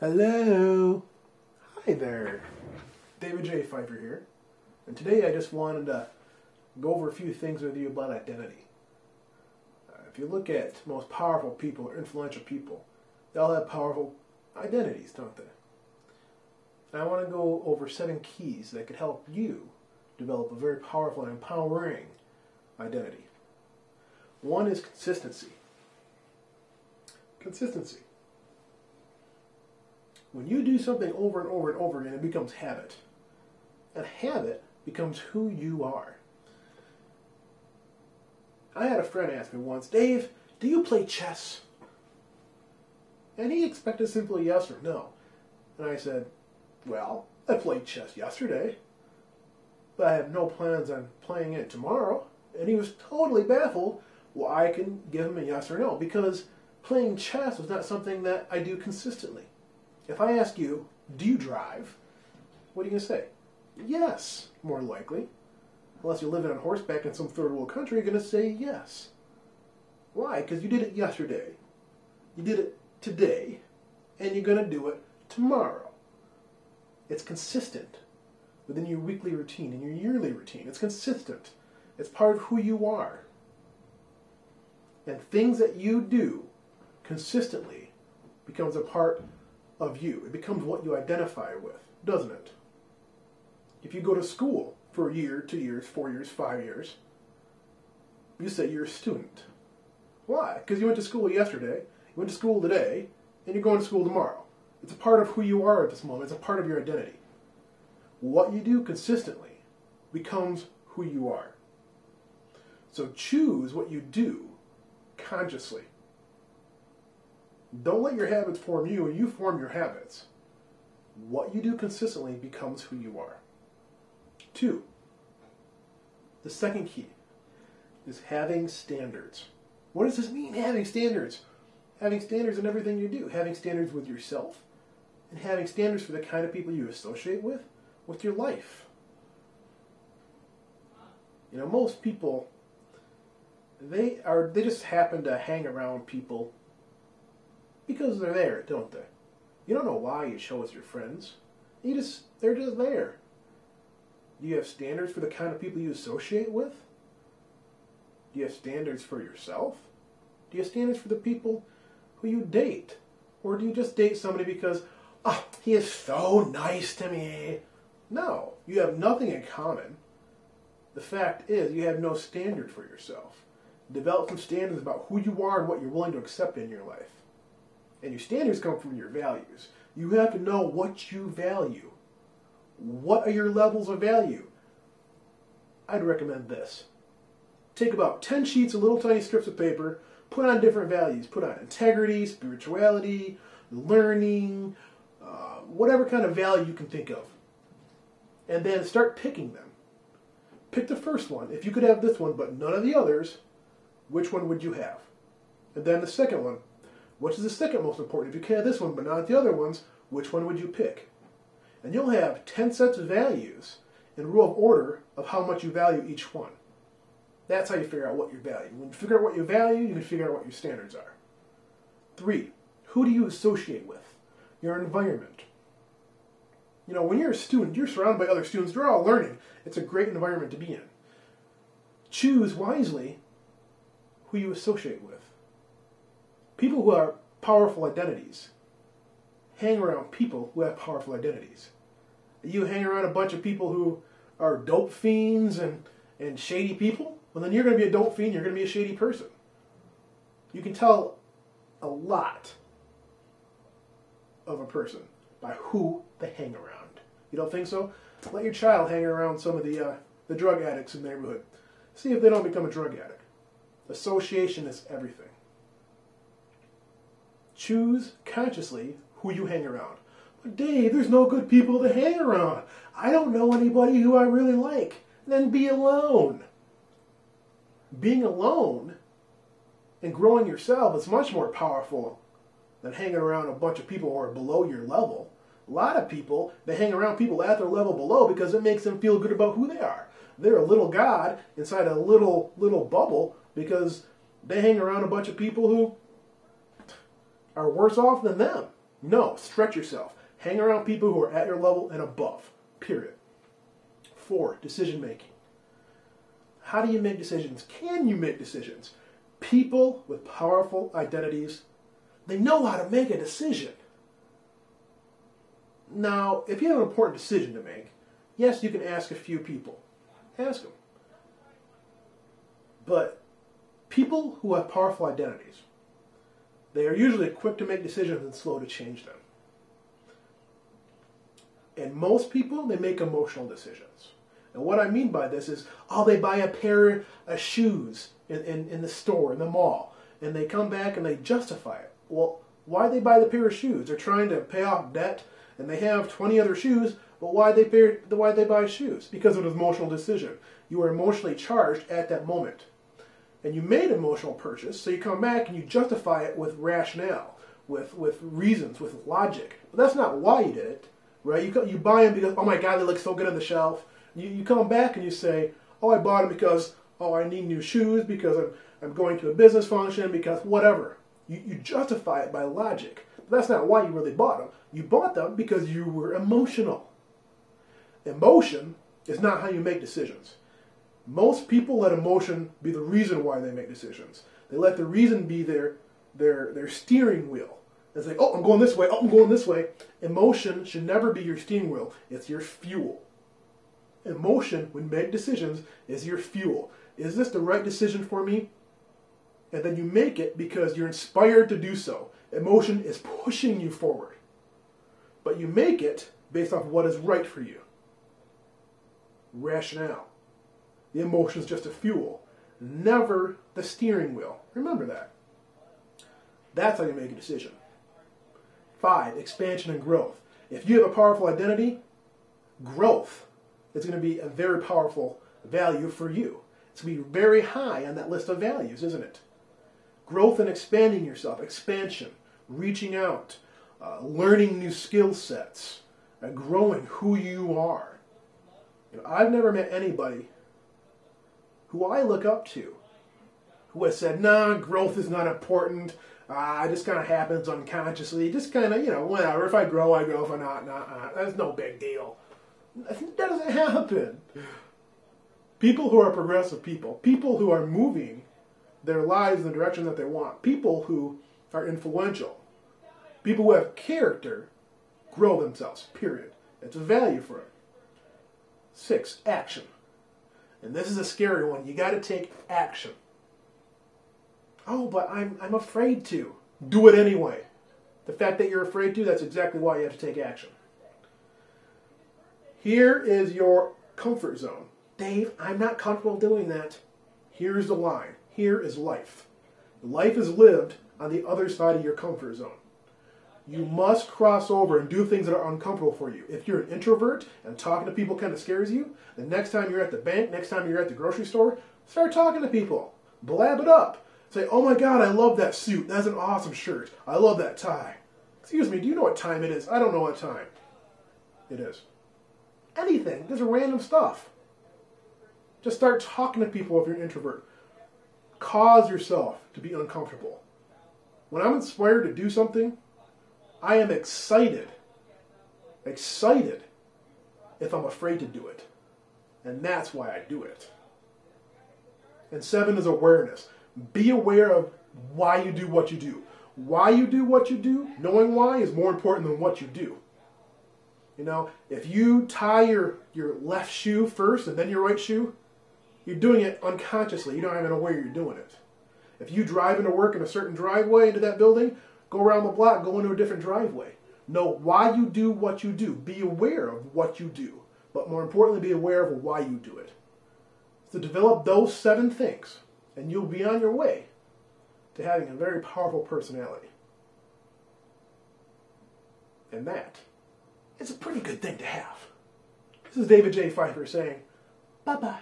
Hello. Hi there. David J. Phifer here. And today I just wanted to go over a few things with you about identity. If you look at most powerful people or influential people, they all have powerful identities, don't they? And I want to go over 7 keys that could help you develop a very powerful and empowering identity. One is consistency. Consistency. When you do something over and over and over again, it becomes habit. And habit becomes who you are. I had a friend ask me once, Dave, do you play chess? And he expected simply yes or no. And I said, well, I played chess yesterday, but I have no plans on playing it tomorrow. And he was totally baffled. Well, I can give him a yes or no, because playing chess was not something that I do consistently. If I ask you, do you drive? What are you going to say? Yes, more likely. Unless you're living on horseback in some third world country, you're going to say yes. Why? Because you did it yesterday. You did it today. And you're going to do it tomorrow. It's consistent within your weekly routine and your yearly routine. It's consistent. It's part of who you are. And things that you do consistently becomes a part of you. It becomes what you identify with, doesn't it? If you go to school for a year, 2 years, 4 years, 5 years, you say you're a student. Why? Because you went to school yesterday, you went to school today, and you're going to school tomorrow. It's a part of who you are at this moment. It's a part of your identity. What you do consistently becomes who you are. So choose what you do consciously. Don't let your habits form you, and you form your habits. What you do consistently becomes who you are. 2, the second key is having standards. What does this mean, having standards? Having standards in everything you do. Having standards with yourself, and having standards for the kind of people you associate with your life. You know, most people, they just happen to hang around people because they're there, don't they? You don't know why you chose your friends. They're just there. Do you have standards for the kind of people you associate with? Do you have standards for yourself? Do you have standards for the people who you date? Or do you just date somebody because, oh, he is so nice to me? No, you have nothing in common. The fact is, you have no standard for yourself. Develop some standards about who you are and what you're willing to accept in your life. And your standards come from your values. You have to know what you value. What are your levels of value? I'd recommend this. Take about 10 sheets of little tiny strips of paper, put on different values. Put on integrity, spirituality, learning, whatever kind of value you can think of. And then start picking them. Pick the first one. If you could have this one but none of the others, which one would you have? And then the second one. Which is the second most important? If you could have this one but not the other ones, which one would you pick? And you'll have 10 sets of values in rule of order of how much you value each one. That's how you figure out what you value. When you figure out what you value, you can figure out what your standards are. 3, who do you associate with? Your environment. You know, when you're a student, you're surrounded by other students. They're all learning. It's a great environment to be in. Choose wisely who you associate with. People who have powerful identities hang around people who have powerful identities. You hang around a bunch of people who are dope fiends and shady people, well then you're going to be a dope fiend, you're going to be a shady person. You can tell a lot of a person by who they hang around. You don't think so? Let your child hang around some of the drug addicts in the neighborhood. See if they don't become a drug addict. Association is everything. Choose consciously who you hang around. But Dave, there's no good people to hang around. I don't know anybody who I really like. Then be alone. Being alone and growing yourself is much more powerful than hanging around a bunch of people who are below your level. A lot of people, they hang around people at their level below because it makes them feel good about who they are. They're a little god inside a little bubble because they hang around a bunch of people who are worse off than them. No, stretch yourself. Hang around people who are at your level and above. Period. 4, decision making. How do you make decisions? Can you make decisions? People with powerful identities, they know how to make a decision. Now, if you have an important decision to make, yes, you can ask a few people. Ask them. But people who have powerful identities, they are usually quick to make decisions and slow to change them. And most people, they make emotional decisions. And what I mean by this is, oh, they buy a pair of shoes in the store, in the mall, and they come back and they justify it. Well, why they buy the pair of shoes? They're trying to pay off debt, and they have 20 other shoes, but why they buy shoes? Because of an emotional decision. You were emotionally charged at that moment. And you made an emotional purchase, so you come back and you justify it with rationale, with reasons, with logic. But that's not why you did it, right? You buy them because, oh my God, they look so good on the shelf. You come back and you say, oh, I bought them because, oh, I need new shoes, because I'm going to a business function, because whatever. You justify it by logic. But that's not why you really bought them. You bought them because you were emotional. Emotion is not how you make decisions. Most people let emotion be the reason why they make decisions. They let the reason be their steering wheel. They say, oh, I'm going this way, oh, I'm going this way. Emotion should never be your steering wheel. It's your fuel. Emotion, when you make decisions, is your fuel. Is this the right decision for me? And then you make it because you're inspired to do so. Emotion is pushing you forward. But you make it based off what is right for you. Rationale. The emotion is just a fuel, never the steering wheel. Remember that. That's how you make a decision. 5, expansion and growth. If you have a powerful identity, growth is going to be a very powerful value for you. It's going to be very high on that list of values, isn't it? Growth and expanding yourself, expansion, reaching out, learning new skill sets, growing who you are. I've never met anybody who I look up to, who has said, nah, growth is not important. It just kind of happens unconsciously. Just kind of, whatever. If I grow, I grow. If I not. That's no big deal. That doesn't happen. People who are progressive people who are moving their lives in the direction that they want, people who are influential, people who have character, grow themselves, period. It's a value for them. 6, action. And this is a scary one. You got to take action. Oh, but I'm afraid to. Do it anyway. The fact that you're afraid to, that's exactly why you have to take action. Here is your comfort zone. Dave, I'm not comfortable doing that. Here's the line. Here is life. Life is lived on the other side of your comfort zone. You must cross over and do things that are uncomfortable for you. If you're an introvert and talking to people kind of scares you, the next time you're at the bank, next time you're at the grocery store, start talking to people. Blab it up. Say, oh my God, I love that suit. That's an awesome shirt. I love that tie. Excuse me, do you know what time it is? I don't know what time it is. Anything. Just random stuff. Just start talking to people if you're an introvert. Cause yourself to be uncomfortable. When I'm inspired to do something, I am excited if I'm afraid to do it. And that's why I do it. And 7 is awareness. Be aware of why you do what you do. Why you do what you do, knowing why, is more important than what you do. If you tie your left shoe first and then your right shoe, you're doing it unconsciously. You don't even know where you're doing it. If you drive into work in a certain driveway into that building, go around the block, go into a different driveway. Know why you do what you do. Be aware of what you do. But more importantly, be aware of why you do it. So develop those 7 things, and you'll be on your way to having a very powerful personality. And that is a pretty good thing to have. This is David J. Phifer saying, bye-bye.